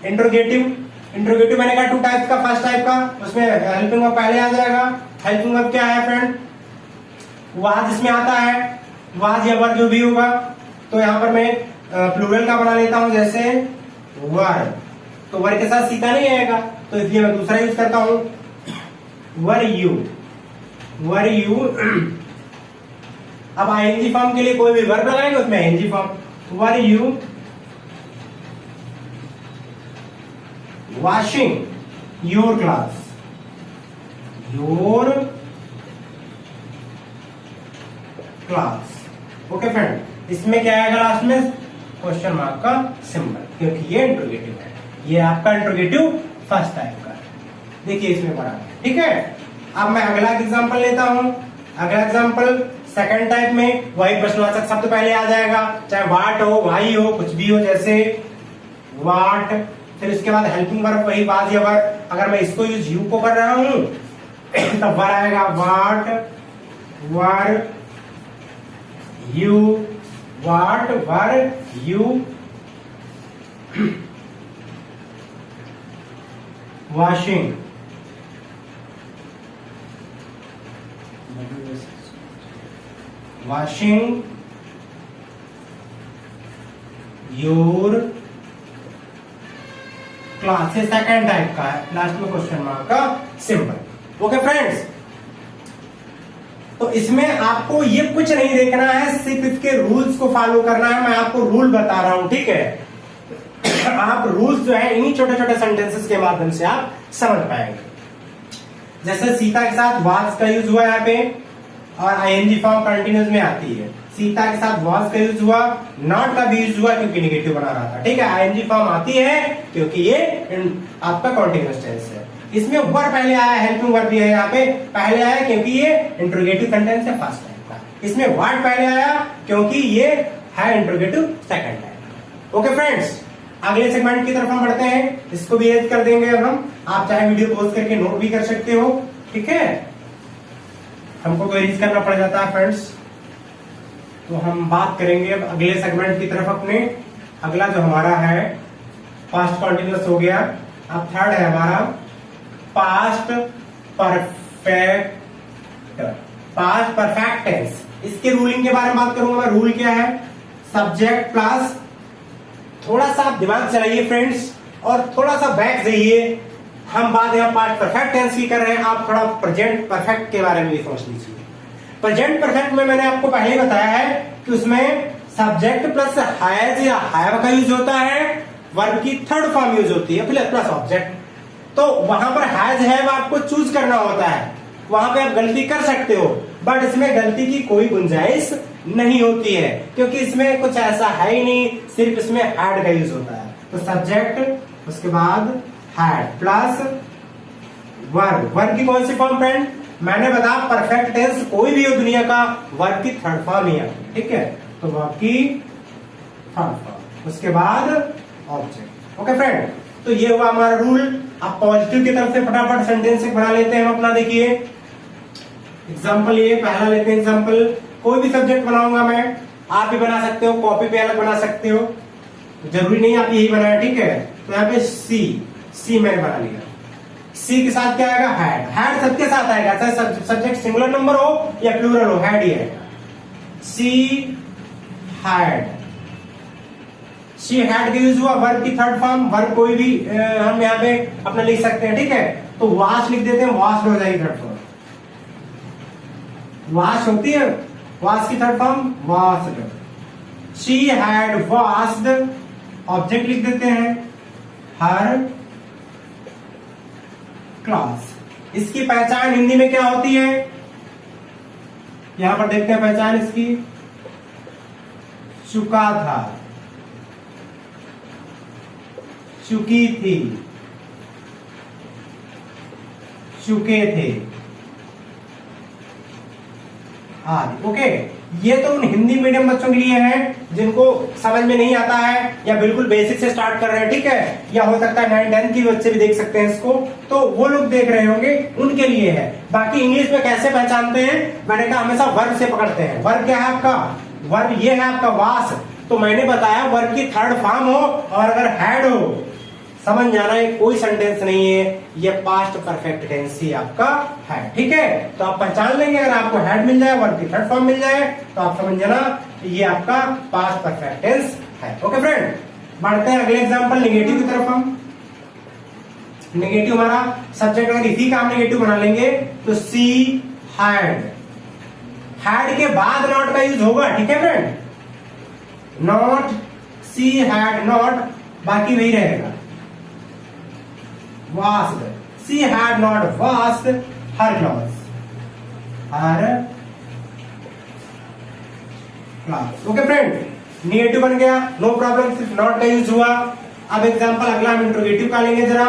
इंट्रोगेटिव। इंट्रोगेटिव मैंने कहा 2 टाइप का, फर्स्ट टाइप का, उसमें हेल्पिंग वर्ब पहले आ जाएगा। हेल्पिंग वर्ब क्या है फ्रेंड, वाज इसमें आता है, वाज या वर्ब जो भी होगा। तो यहाँ पर मैं प्लूरल का बना लेता हूं, जैसे वर, तो वर के साथ सीता नहीं आएगा, तो इसलिए मैं दूसरा यूज करता हूं, वर यू, वर यू। अब आईएनजी फॉर्म के लिए कोई भी वर्ब लगाएंगे, उसमें ING form, were you washing your class, your class. Okay friend, इसमें क्या आएगा लास्ट में, क्वेश्चन मार्क का सिंबल, क्योंकि ये इंट्रोगेटिव है। ये आपका इंट्रोगेटिव फर्स्ट टाइप का है, देखिए इसमें बना है, ठीक है। अब मैं अगला एग्जांपल लेता हूं। अगला एग्जांपल सेकंड टाइप में वही प्रश्नवाचक शब्द पहले आ जाएगा, चाहे वाट हो, वाई हो, कुछ भी हो, जैसे वाट। फिर उसके बाद हेल्पिंग वर्ब वही वाज या वर्ब। अगर मैं इसको यूज यू को कर रहा हूं तब वर आएगा what, were you, what were you washing, washing your class. ये सेकंड टाइप का है, लास्ट में क्वेश्चन मार्क का सिंबल। ओके फ्रेंड्स, तो इसमें आपको ये कुछ नहीं देखना है, सिर्फ इसके रूल्स को फॉलो करना है। मैं आपको रूल बता रहा हूं, ठीक है। आप रूल्स जो है इन्हीं छोटे छोटे सेंटेंसेस के माध्यम से आप समझ पाएंगे। जैसे सीता के साथ वाज का यूज हुआ यहाँ पे, और आईएनजी फॉर्म कंटिन्यूस में आती है। सीता के साथ वाज का यूज हुआ, नॉट का भी यूज हुआ क्योंकि नेगेटिव बना रहा था, ठीक है। आईएनजी फॉर्म आती है क्योंकि ये आपका कॉन्टिन्यूस टेंस है। इसमें वर्ब पहले आया, हेल्पिंग वर्ब भी है यहाँ पे पहले आया क्योंकि ये इंट्रोगेटिव सेंटेंस है फर्स्ट टाइप का। इसमें वर्ड पहले आया क्योंकि ये है interrogative second type. Okay friends, अगले सेगमेंट की तरफ हम बढ़ते हैं, इसको भी एड कर देंगे अब हम। आप चाहे वीडियो पॉज करके नोट भी कर सकते हो, ठीक है। हमको तो रीड करना पड़ जाता है फ्रेंड्स। तो हम बात करेंगे अब अगले सेगमेंट की तरफ अपने। अगला जो हमारा है पास्ट कॉन्टिन्यूअस हो गया। अब थर्ड है हमारा past perfect, past perfect tense. इसके रूलिंग के बारे में बात करूंगा मैं। रूल क्या है? सब्जेक्ट प्लस, थोड़ा सा आप दिमाग चलाइए फ्रेंड्स और थोड़ा सा बैक जाइए। हम बात यहाँ पास्ट परफेक्ट टेंस की कर रहे हैं, आप थोड़ा प्रेजेंट परफेक्ट के बारे में भी सोच लीजिए। प्रेजेंट परफेक्ट में मैंने आपको पहले ही बताया है कि उसमें सब्जेक्ट प्लस हैज या हैव का यूज होता है, वर्ब की थर्ड फॉर्म यूज होती है प्लस ऑब्जेक्ट। तो वहां पर हैज हैव आपको चूज करना होता है, वहां पे आप गलती कर सकते हो, बट इसमें गलती की कोई गुंजाइश नहीं होती है क्योंकि इसमें कुछ ऐसा है ही नहीं, सिर्फ इसमें हैड का यूज होता है। तो सब्जेक्ट उसके बाद हैड प्लस वर्ब। वर्ब की कौन सी फॉर्म फ्रेंड? मैंने बताया परफेक्ट टेंस कोई भी हो दुनिया का, वर्ब की थर्ड फॉर्म ही है, ठीक है। तो वर्ब की थर्ड फॉर्म, उसके बाद ऑब्जेक्ट। ओके फ्रेंड, तो ये हुआ हमारा रूल। अब पॉजिटिव की तरफ से फटाफट सेंटेंस बना लेते हैं हम अपना। देखिए एग्जाम्पल, ये पहला लेते हैं एग्जाम्पल। कोई भी सब्जेक्ट बनाऊंगा मैं, आप भी बना सकते हो, कॉपी पे अलग बना सकते हो, जरूरी नहीं आप यही बनाए, ठीक है। तो यहाँ पे सी मैंने बना लिया। सी के साथ क्या आएगा? हैड। हैड सबके साथ आएगा, चाहे सब्जेक्ट सिंगुलर नंबर हो या प्लूरल हो, हैड ही है। सी हैड, शी हैड का यूज हुआ, वर्ब की थर्ड फॉर्म। वर्ब कोई भी हम यहाँ पे अपना लिख सकते हैं, ठीक है। तो वाश लिख देते हैं, वाश हो जाएगी थर्ड फॉर्म। वाश होती है, वाश की third form washed. She had washed, object लिख देते हैं हर क्लास। इसकी पहचान हिंदी में क्या होती है? यहां पर देखते हैं पहचान इसकी। चुका था, चुकी थी, चुके थे आदि। ओके, ये तो उन हिंदी मीडियम बच्चों के लिए है जिनको समझ में नहीं आता है या बिल्कुल बेसिक से स्टार्ट कर रहे हैं, ठीक है। या हो सकता है 9-10 के बच्चे भी देख सकते हैं इसको, तो वो लोग देख रहे होंगे, उनके लिए है। बाकी इंग्लिश में कैसे पहचानते हैं? मैंने कहा हमेशा वर्ब से पकड़ते हैं। वर्ब क्या है आपका? वर्ब ये है आपका वास। तो मैंने बताया वर्ब की थर्ड फॉर्म हो और अगर हैड हो, समझ जाना है कोई सेंटेंस नहीं है, ये पास्ट परफेक्ट टेंस ही आपका है, ठीक है। तो आप पहचान लेंगे, अगर आपको हैड मिल जाए, वर्ब की थर्ड फॉर्म मिल जाए, तो आप समझ जाना ये आपका पास्ट परफेक्ट टेंस है। ओके फ्रेंड, बढ़ते हैं अगले एग्जांपल नेगेटिव की तरफ। हम नेगेटिव हमारा सब्जेक्ट अगर इसी का हम नेगेटिव बना लेंगे तो सी हैड। हैड के बाद नॉट का यूज होगा, ठीक है friend. Not, she had not, बाकी वही रहेगा। washed, she had not washed her clothes, her class। Okay friend, negative बन गया, नो प्रॉब्लम, सिर्फ नॉट का यूज हुआ। अब एग्जांपल अगला हम इंट्रोगेटिव का लेंगे जरा।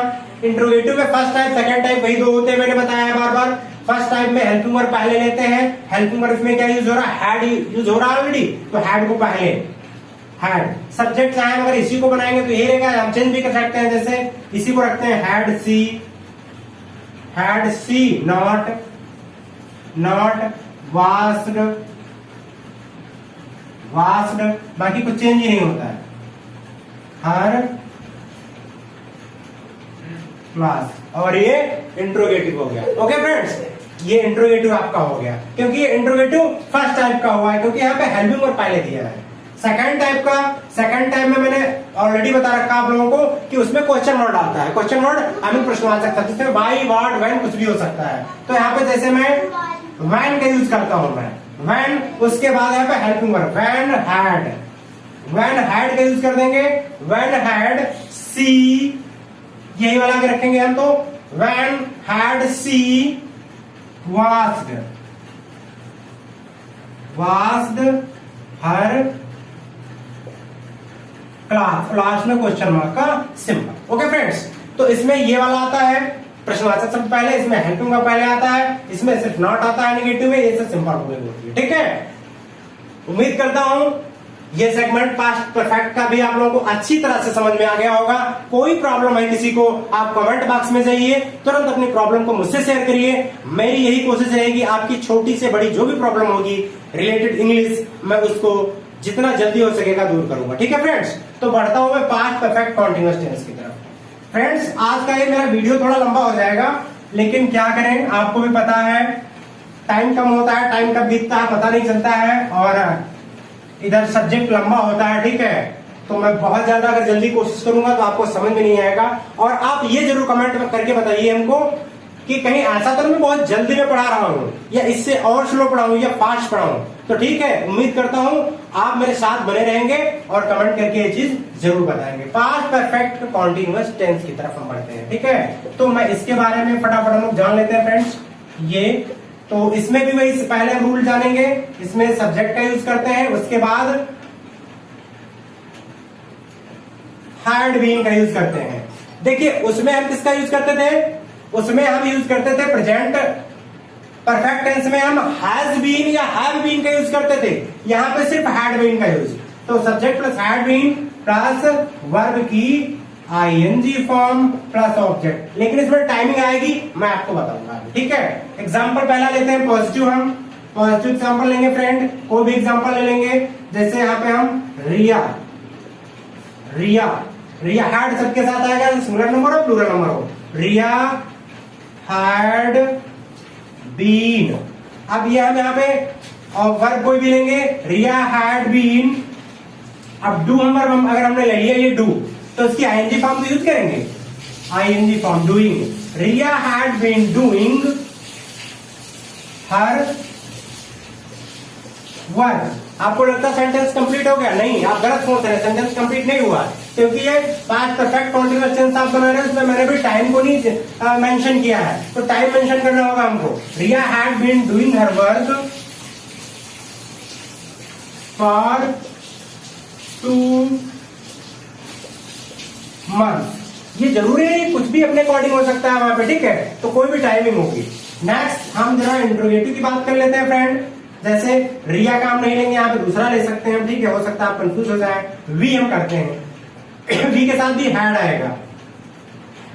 इंट्रोगेटिव में फर्स्ट टाइप सेकंड टाइप वही दो होते हैं, मैंने बताया है बार बार। फर्स्ट टाइप में हेल्पिंग वर्ब पहले लेते हैं। हेल्पिंग वर्ब इसमें क्या यूज हो रहा है? हैड यूज हो रहा है ऑलरेडी, तो हैड को पहले। हैड सब्जेक्ट चाहे अगर इसी को बनाएंगे तो यही रहेगा, हम चेंज भी कर सकते हैं। जैसे इसी को रखते हैं हैड सी नॉट वाश्ड, बाकी कुछ चेंज ही नहीं होता है। हर क्लास, और ये इंट्रोगेटिव हो गया। ओके फ्रेंड्स, ये इंट्रोगेटिव आपका हो गया क्योंकि ये इंट्रोगेटिव फर्स्ट टाइप का हुआ है, क्योंकि यहाँ पे हेल्पिंग वर्ब पहले दिया है। सेकंड टाइप में मैंने ऑलरेडी बता रखा आप लोगों को कि उसमें क्वेश्चन वर्ड आता है। क्वेश्चन वर्ड हमें प्रश्नवाचक शब्द, जिसमें बाई, व्हाट, व्हेन कुछ भी हो सकता है। तो यहाँ पे जैसे मैं व्हेन का यूज करता हूं, मैं व्हेन, उसके बाद यहाँ पे हेल्पिंग वर्ब व्हेन हैड का यूज कर देंगे। व्हेन हैड सी, यही वाला आगे रखेंगे हम। तो when had she washed her class, last में क्वेश्चन मार्क का सिंबल। ओके फ्रेंड्स, तो इसमें ये वाला आता है प्रश्नवाचक शब्द पहले, इसमें हेल्पिंग वर्ब पहले आता है, इसमें सिर्फ नॉट आता है नेगेटिव में, ये सब सिंपल हो गई होती है, ठीक है। उम्मीद करता हूं ये सेगमेंट पास्ट परफेक्ट का भी आप लोगों को अच्छी तरह से समझ में आ गया होगा। कोई प्रॉब्लम है किसी को, आप कमेंट बॉक्स में जाइए, तुरंत अपनी प्रॉब्लम को मुझसे शेयर करिए। मेरी यही कोशिश रहेगी आपकी छोटी से बड़ी जो भी प्रॉब्लम होगी रिलेटेड इंग्लिश, मैं उसको जितना जल्दी हो सकेगा दूर करूंगा। ठीक है फ्रेंड्स, तो बढ़ता हूं मैं पास्ट परफेक्ट कॉन्टिन्यूअस टेंस की तरफ। फ्रेंड्स, आज का ये मेरा वीडियो थोड़ा लंबा हो जाएगा, लेकिन क्या करें, आपको भी पता है टाइम कम होता है, टाइम कब बीतता है पता नहीं चलता है, और इधर सब्जेक्ट लंबा होता है। ठीक है, तो मैं बहुत ज्यादा अगर जल्दी कोशिश करूंगा तो आपको समझ में नहीं आएगा। और आप ये जरूर कमेंट में करके बताइए हमको कि कहीं ऐसा तो मैं बहुत जल्दी में पढ़ा रहा हूं, या इससे और स्लो पढ़ाऊं, या फास्ट पढ़ाऊं। तो ठीक है, उम्मीद करता हूं आप मेरे साथ बने रहेंगे और कमेंट करके ये चीज जरूर बताएंगे। पास्ट परफेक्ट कॉन्टिन्यूअस टेंस की तरफ हम बढ़ते हैं। ठीक है, तो मैं इसके बारे में फटाफट हम लोग जान लेते हैं फ्रेंड्स। ये तो इसमें भी वही पहले रूल जानेंगे, इसमें सब्जेक्ट का यूज करते हैं, उसके बाद हैड बीन का यूज करते हैं। देखिए, उसमें हम किसका यूज करते थे, उसमें हम यूज करते थे प्रेजेंट परफेक्ट टेंस में हम हैज बीन या हैव बीन का यूज करते थे। यहां पे सिर्फ हैड बीन का यूज, तो subject plus had been plus verb की आईएनजी फॉर्म प्लस ऑब्जेक्ट। लेकिन इसमें टाइमिंग आएगी, मैं आपको बताऊंगा। ठीक है, एग्जांपल पहला लेते हैं पॉजिटिव। हम पॉजिटिव एग्जांपल लेंगे फ्रेंड, कोई भी एग्जांपल ले लेंगे। जैसे यहाँ पे हम रिया, रिया रिया हैड सबके साथ आएगा, सिंगुलर नंबर हो प्लूरल नंबर हो। रिया हैड बीन। अब ये हम यहाँ पे और वर्ब कोई भी लेंगे, रिया हैड बीन। अब डू हम अगर हमने ले लिया ये डू, तो उसकी आईएनजी फॉर्म तो यूज करेंगे, ING form doing. Riya had been doing her work. आपको लगता है सेंटेंस कंप्लीट हो गया? नहीं, आप गलत सोच रहे हैं, सेंटेंस कंप्लीट नहीं हुआ, क्योंकि ये पास्ट परफेक्ट कॉन्टिन्यूअस टेंस आप बना रहे हैं, उसमें मैंने भी टाइम को नहीं मेंशन किया है, तो टाइम मेंशन करना होगा हमको। Riya had been doing her work for 2 month. ये जरूरी नहीं, कुछ भी अपने अकॉर्डिंग हो सकता है वहां पे। ठीक है, तो कोई भी टाइमिंग होगी। नेक्स्ट हम जरा इंट्रोगेटिव की बात कर लेते हैं फ्रेंड। जैसे रिया का हम नहीं लेंगे, यहाँ पे दूसरा ले सकते हैं। ठीक है, हो सकता है आप कंफ्यूज हो जाए। वी हम करते हैं, वी के साथ भी हैड आएगा।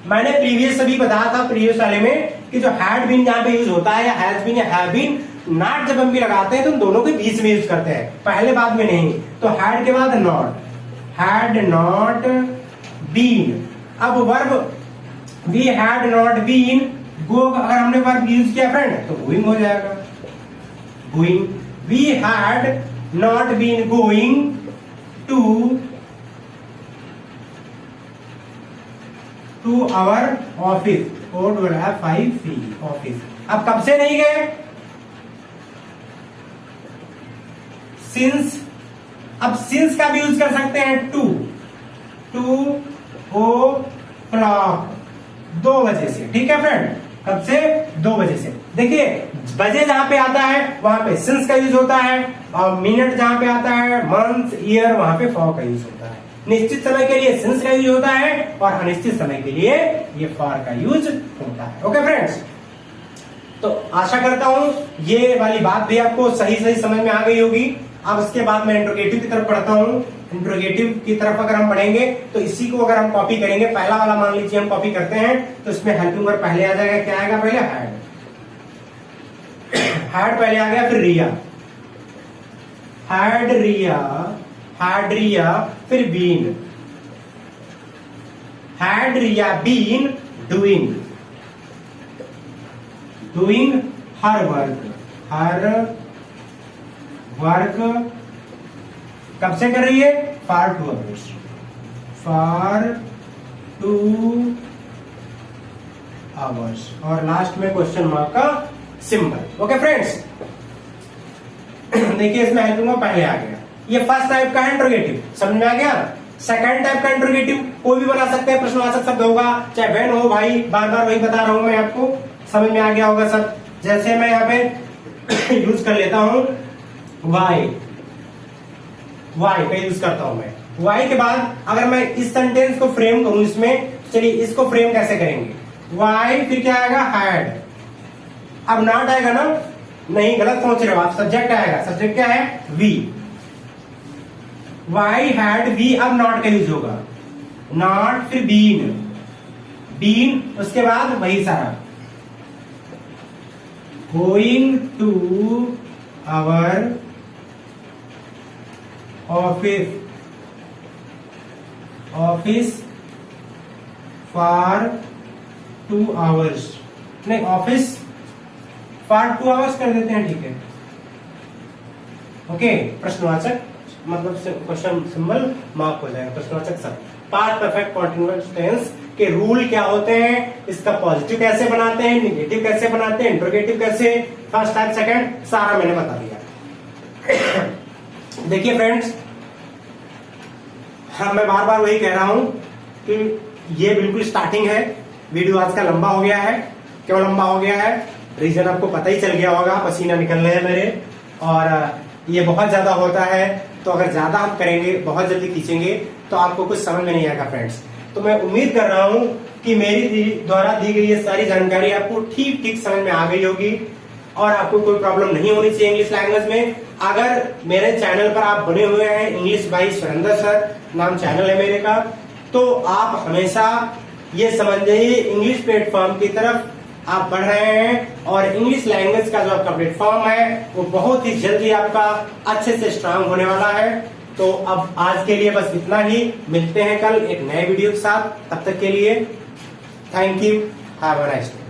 मैंने प्रीवियस अभी बताया था प्रीवियस वाले में कि जो हैड बीन यहाँ पे यूज होता है, या हैज बीन या हैव बीन, नॉट जब हम भी लगाते हैं तो दोनों के बीच में यूज करते हैं, पहले बाद में नहीं। तो हैड के बाद नॉट, हैड नॉट बीन। अब verb we had not been, go अगर हमने वर्ब यूज किया फ्रेंड तो गोइंग हो जाएगा, going. We had not been going to our office, code word है 5C ऑफिस। अब कब से नहीं गए? सिंस। अब सिंस का भी यूज कर सकते हैं, 2 o'clock, 2 बजे से। ठीक है फ्रेंड, कब से? 2 बजे से। देखिए, बजे जहां पे आता है वहां पे सिंस का यूज होता है, और मिनट जहां पे आता है, मंथ, ईयर, वहां पे फॉर का यूज होता है। निश्चित समय के लिए सिंस का यूज होता है, और अनिश्चित समय के लिए ये फॉर का यूज होता है। ओके फ्रेंड्स, तो आशा करता हूं ये वाली बात भी आपको सही समझ में आ गई होगी। अब इसके बाद मैं इंट्रोगेटिव की तरफ बढ़ता हूं। इंट्रोगेटिव की तरफ अगर हम बढ़ेंगे तो इसी को अगर हम कॉपी करेंगे, पहला वाला मान लीजिए हम कॉपी करते हैं, तो इसमें हेल्पिंग वर्ब पहले आ जाएगा। क्या आएगा पहले? हैड। हैड पहले आ गया, फिर रिया, हैड रिया, हैड रिया, फिर been, had Riya been doing, doing her work, her work कब से कर रही है? फॉर 2 आवर्स, फॉर 2 आवर्स, और लास्ट में क्वेश्चन मार्क का सिंबल। ओके फ्रेंड्स, देखिए इसमें हेल्पिंग वर्ब पहले आ गया। ये फर्स्ट टाइप का इंट्रोगेटिव, समझ में आ गया। सेकंड टाइप का इंट्रोगेटिव कोई भी बना सकते हैं, प्रश्नवाचक शब्द होगा, चाहे वेन हो। भाई बार बार वही बता रहा हूं मैं आपको, समझ में आ गया होगा सब। जैसे मैं यहाँ पे यूज कर लेता हूं वाई, वाई का यूज करता हूं मैं। वाई के बाद अगर मैं इस सेंटेंस को फ्रेम करूं इसमें, चलिए इसको फ्रेम कैसे करेंगे? वाई, फिर क्या आएगा? हैड। अब नॉट आएगा ना? नहीं, गलत सोच रहे हो आप, सब्जेक्ट आएगा। सब्जेक्ट क्या है? वी। वाई हैड वी अब नॉट का यूज होगा, नॉट फिर बीन, बीन उसके बाद वही सारा, going to our office, office for 2 hours, नहीं ऑफिस फॉर 2 hours कर देते हैं, ठीक है। ओके, प्रश्नवाचक मतलब क्वेश्चन सिंबल मार्क हो जाएगा, प्रश्नवाचक सब। पास्ट परफेक्ट कॉन्टिन्यूअस टेंस के रूल क्या होते हैं, इसका पॉजिटिव कैसे बनाते हैं, निगेटिव कैसे बनाते हैं, इंट्रोगेटिव कैसे, फर्स्ट टाइप सेकंड, सारा मैंने बता दिया। देखिए फ्रेंड्स, हाँ मैं बार बार वही कह रहा हूं कि ये बिल्कुल स्टार्टिंग है, वीडियो आज का लंबा हो गया है। क्यों लंबा हो गया है, रीजन आपको पता ही चल गया होगा, पसीना निकल रहे हैं मेरे, और ये बहुत ज्यादा होता है, तो अगर ज्यादा हम करेंगे, बहुत जल्दी खींचेंगे, तो आपको कुछ समझ में नहीं आएगा फ्रेंड्स। तो मैं उम्मीद कर रहा हूं कि मेरी द्वारा दी गई ये सारी जानकारी आपको ठीक ठीक समझ में आ गई होगी, और आपको कोई प्रॉब्लम नहीं होनी चाहिए इंग्लिश लैंग्वेज में। अगर मेरे चैनल पर आप बने हुए हैं, इंग्लिश बाय सुरेंद्र सर नाम चैनल है मेरे का, तो आप हमेशा ये समझ जाइए इंग्लिश प्लेटफॉर्म की तरफ आप बढ़ रहे हैं, और इंग्लिश लैंग्वेज का जो आपका प्लेटफॉर्म है वो बहुत ही जल्दी आपका अच्छे से स्ट्रांग होने वाला है। तो अब आज के लिए बस इतना ही, मिलते हैं कल एक नए वीडियो के साथ, तब तक के लिए thank you, have a nice day.